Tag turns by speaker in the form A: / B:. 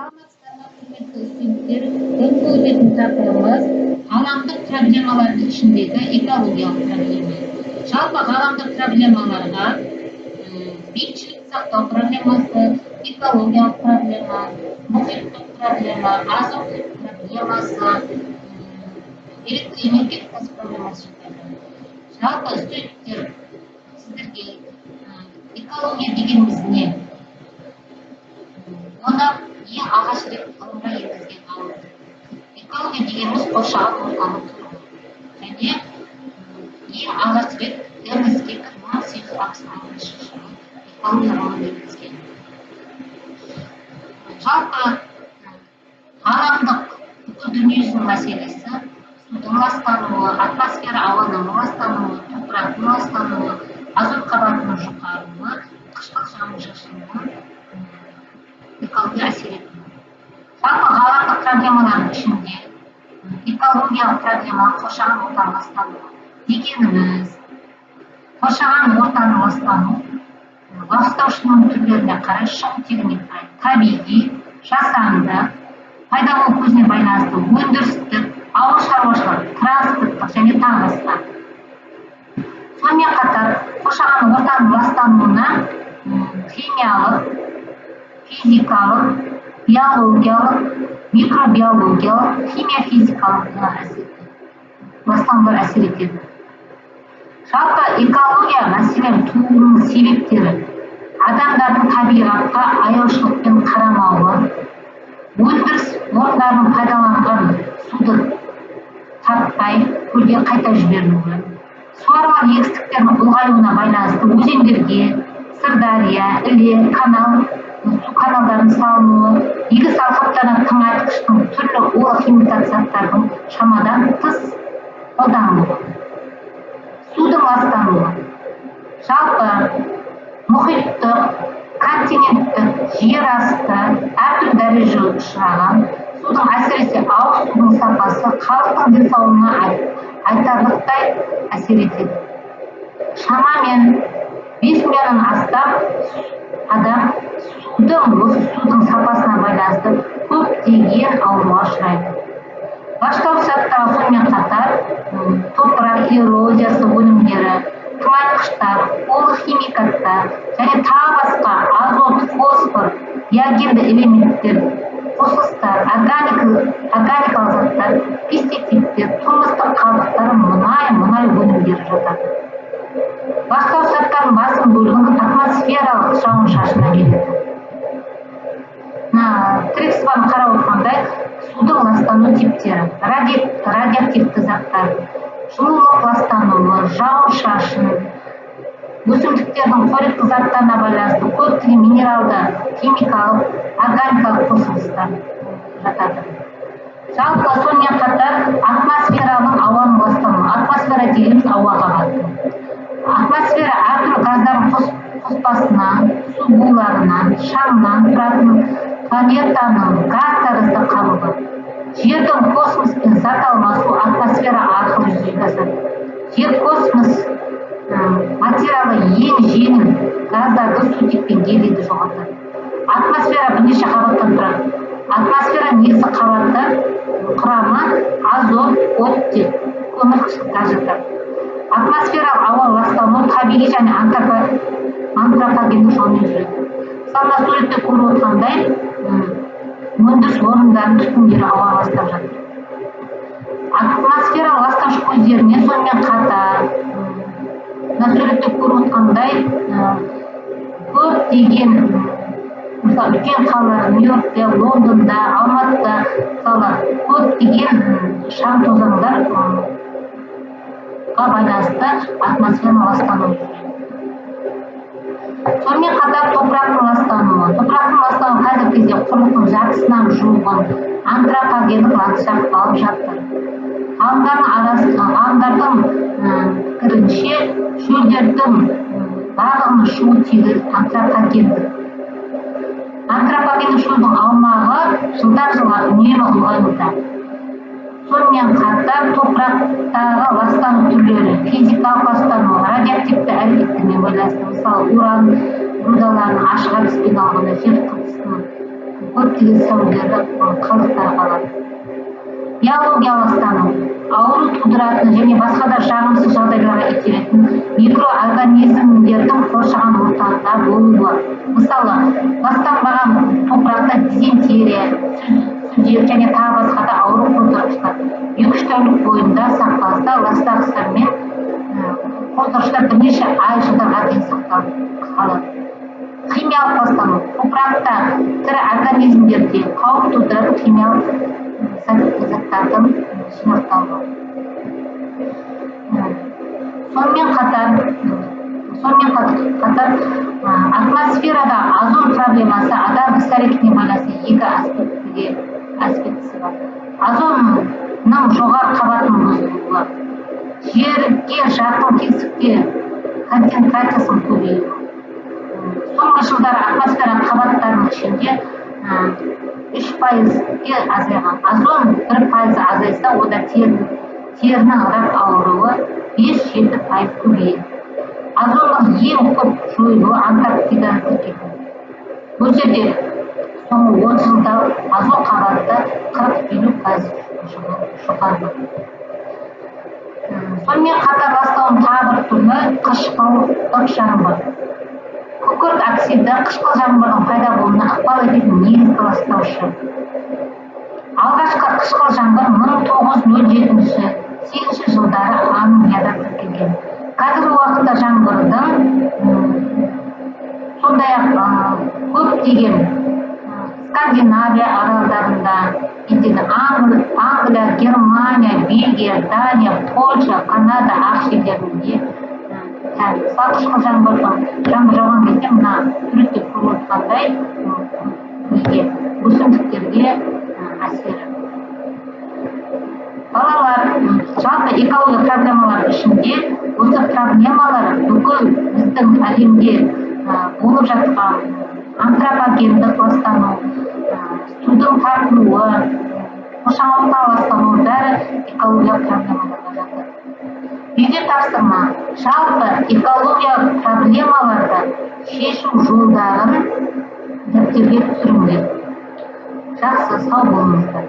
A: Саламатсыздарбы, құрметті студенттер. Бүгінгі өтетін тақырыбымыз ғаламдық проблемалардың ішіндегі экологиялық проблема. Жалпы ғаламдық проблемаларға бейбітшілік сақтау проблемасы, экологиялық проблема, мұхиттық проблема, азық проблемасы, электр энергетикасы проблемасы жатады. Жалпы студенттер, сіздерге экология дегеніміз не? Оны ең алғаш рет ғылымға енгізген ғалым. Экология дегеніміз қоршаған ортаны қорғау. Және ең алғаш рет Эрнест Геккер 1866 жылы экология ғылымын енгізген. Жалпы ғаламдық бүкіл дүниежүзінің мәселесі судың ластануы, атмосфера ауаның ластануы, топырақтың ластануы, азот қабатының жұқаруы, қышқыл жауын-шашынның экология әсер етеді. Жалпы ғаламдық проблемалардың ішінде экологиялық проблема қоршаған ортаны ластануы дегеніміз, қоршаған ортаны ластану ластаушының түрлеріне қарай, шығу тегіне қарай табиғи, жасанды, пайда болу көзіне байланысты өндірістік, ауыл шаруашылық, транспорттық және тағы басқа. Сонымен қатар қоршаған ортаның ластануына химиялық, физикалық, биологиялық, микробиологиялық, химия-физикалық ластанулар әсер етеді. Жалпы экология мәселен тууының себептері адамдардың табиғатқа аяушылықпен қарамауы, өндіріс орындарының пайдаланған суды тартпай көлге қайта жібермеуі, суармалы егістіктердің ұлғаюына байланысты өзендерге, Сырдария, Іле, канал, су каналдарын салынуы, егіс алқаптарына тыңайтқыштың түрлі улы химикат заттардың шамадан тыс қолданылуы, судың ластануы. Жалпы мұхиттық, континенттік, жер асты әртүрлі дәрежеге ұшыраған судың әсіресе ауыз судың сапасы халықтың денсаулығына айтарлықтай әсер етеді. Шамамен 5 миллионнан астам адам осы судың сапасына байланысты көптеген ауруға ұшырайды. Ластауыш заттар сонымен қатар топырақ эрозиясы өнімдері, тыңайтқыштар, улы химикаттар және тағы басқа азот, фосфор, биогенді элементтер, қосылыстар, органикалық заттар, пестицидтер, тұрмыстық қалдықтар, мұнай өнімдері жатады. Ластауыш заттардың басым бөлігін атмосфералық жауын-шашыннан келеді. Тірексібаны қарап отырғандай, судың ластану типтері, радиоактивті заттар, жылулық ластануы, жауын-шашын, өсімдіктердің қоректі заттарына байланысты көптеген минералды, химикалық, органикалық қосылыстар жатады. Жалпы сонымен қатар атмосфераның ауаның ластануы. Атмосфера дегеніміз ауа қабаты. Атмосфера әртүрлі газдардың қоспасынан, су буларынан, шаңнан тұратын планетаның газ тәрізді қабығы. Жердің космоспен зат алмасу атмосфера арқылы жүзеге асады. Жер космос материалы ең жеңіл газдарды сутекпен гелийді жоғалтады. Атмосфера бірнеше қабаттан тұрады. Атмосфера негізгі қабаты құрамы азот, оттек, көмірқышқыл газ жатады. Атмосфералық ауа ластануы табиғи және антропогендік жолмен жүреді. Мысалы, суретте көріп отырғандай, өндіріс орындарының түтіндері ауа ластап жатыр. Атмосфера ластауыш көздеріне сонымен қатар суретте көріп отырғандай көптеген мысалы үлкен қалалар, Нью-Йоркте, Лондонда, Алматыда мысалы көптеген шаң тозаңдарға байланысты атмосфера ластануы жүреді. Сонымен қатар топырақтың ластануы. Топырақтың ластануы қазіргі кезде құрлықтың жартысынан жуығын антропогендік ландшафт алып жатыр. Ғалымдардың пікірінше шөлдердің барлығының шығу тегі антропогендік. Антропогендік шөлдің аумағы жылдан жылға үнемі ұлғаюда. Сонымен қатар топырақтағы ластану түрлері, физикалық ластану, радиоактивті әрекеттермен байланысты, мысалы уран рудаларының ашық әдіспен алғанда жер қыртысының көптеген сәулелі қалдықтар қалады. Биологиялық стану ауру тудыратын және басқа да жағымсыз жағдайларға итеретін микроорганизмдердің қоршаған ортада болуы. Мысалы, ластанбаған топырақта дизентерия, сүзек және тағы басқа да ауру қоздырғыштар 2-3 тәулік бойында сақталса, ластағыштар мен қоздырғыштар бірнеше ай жылдарға дейін сақталып қалады. Химиялық ластану топырақта тірі организмдерде қауіп тудыратын химиялық заттардың жинақталуы. Сонымен қатар атмосферада озон проблемасы адам іс-әрекетіне байланысты екі аспектісі бар. Озонның жоғары қабатының бұзылуы, жерге жақын тесікте концентрациясының көбеюі. Соңғы жылдары атмосфера қабаттарының ішінде 3%-ге азайған. Озон 1% азайса, ода терінің рак ауруы 5-7% көбейеді. Озонның ең көп жойылуы Антарктидада тіркелген. Бұл жерде соңғы 30 жылда озон қабаты 40-50% жоғарды. Сонымен қатар ластауын тағы бір түрі қышқылдық жаңбыр. Күкірт оксиді қышқыл жаңбырдың пайда болуына ықпал ететін негізгі ластаушы. Алғашқы қышқыл жаңбыр 1907-8 жылдары Англияда тіркелген. Қазіргі уақытта жаңбырдың сондай-ақ көптеген Скандинавия аралдарында, Англия, Германия, Бельгия, Дания, Польша, Канада, ақш елдерінде қышқыл жаңбыр жауған кезде мына суретте көріп отырғандай өсімдіктерге әсері. Балалар, жалпы экология проблемалар ішінде осы проблемалар бүкіл біздің әлемде болып жатқан антропогендік ластану, судың тартылуы, қоршаған орта ластануы бәрі экология проблемаларға жатады. Үйге тапсырма, жалпы экология проблемаларды шешу жолдарын дәптерге түсіріңдер. Жақсы, сау болыңыздар.